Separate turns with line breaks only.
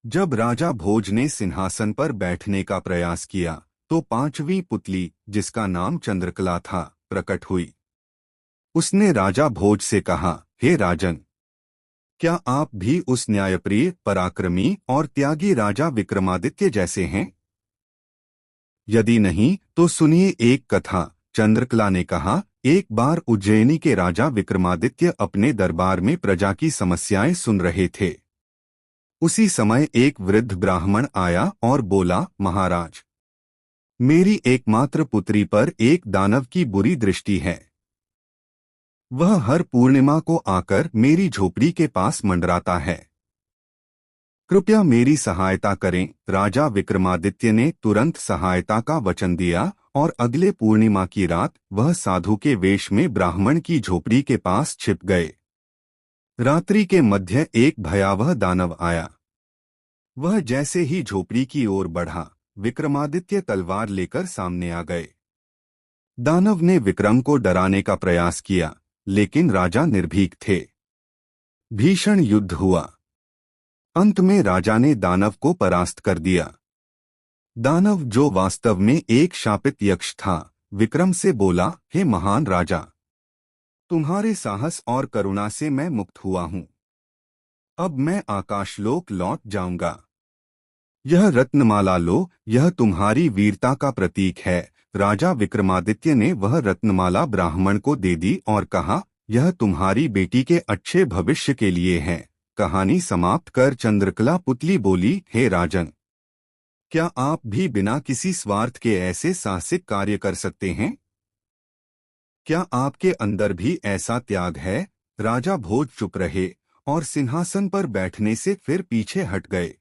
जब राजा भोज ने सिंहासन पर बैठने का प्रयास किया तो पांचवी पुतली, जिसका नाम चंद्रकला था, प्रकट हुई। उसने राजा भोज से कहा, हे राजन, क्या आप भी उस न्यायप्रिय, पराक्रमी और त्यागी राजा विक्रमादित्य जैसे हैं? यदि नहीं तो सुनिए एक कथा। चंद्रकला ने कहा, एक बार उज्जैनी के राजा विक्रमादित्य अपने दरबार में प्रजा की समस्याएं सुन रहे थे। उसी समय एक वृद्ध ब्राह्मण आया और बोला, महाराज, मेरी एकमात्र पुत्री पर एक दानव की बुरी दृष्टि है। वह हर पूर्णिमा को आकर मेरी झोपड़ी के पास मंडराता है। कृपया मेरी सहायता करें। राजा विक्रमादित्य ने तुरंत सहायता का वचन दिया और अगले पूर्णिमा की रात वह साधु के वेश में ब्राह्मण की झोपड़ी के पास छिप गए। रात्रि के मध्य एक भयावह दानव आया। वह जैसे ही झोपड़ी की ओर बढ़ा, विक्रमादित्य तलवार लेकर सामने आ गए। दानव ने विक्रम को डराने का प्रयास किया, लेकिन राजा निर्भीक थे। भीषण युद्ध हुआ। अंत में राजा ने दानव को परास्त कर दिया। दानव, जो वास्तव में एक शापित यक्ष था, विक्रम से बोला, हे महान राजा, तुम्हारे साहस और करुणा से मैं मुक्त हुआ हूँ। अब मैं आकाशलोक लौट जाऊंगा। यह रत्नमाला लो, यह तुम्हारी वीरता का प्रतीक है। राजा विक्रमादित्य ने वह रत्नमाला ब्राह्मण को दे दी और कहा, यह तुम्हारी बेटी के अच्छे भविष्य के लिए है। कहानी समाप्त कर चंद्रकला पुतली बोली, हे राजन, क्या आप भी बिना किसी स्वार्थ के ऐसे साहसिक कार्य कर सकते हैं? क्या आपके अंदर भी ऐसा त्याग है? राजा भोज चुप रहे और सिंहासन पर बैठने से फिर पीछे हट गए।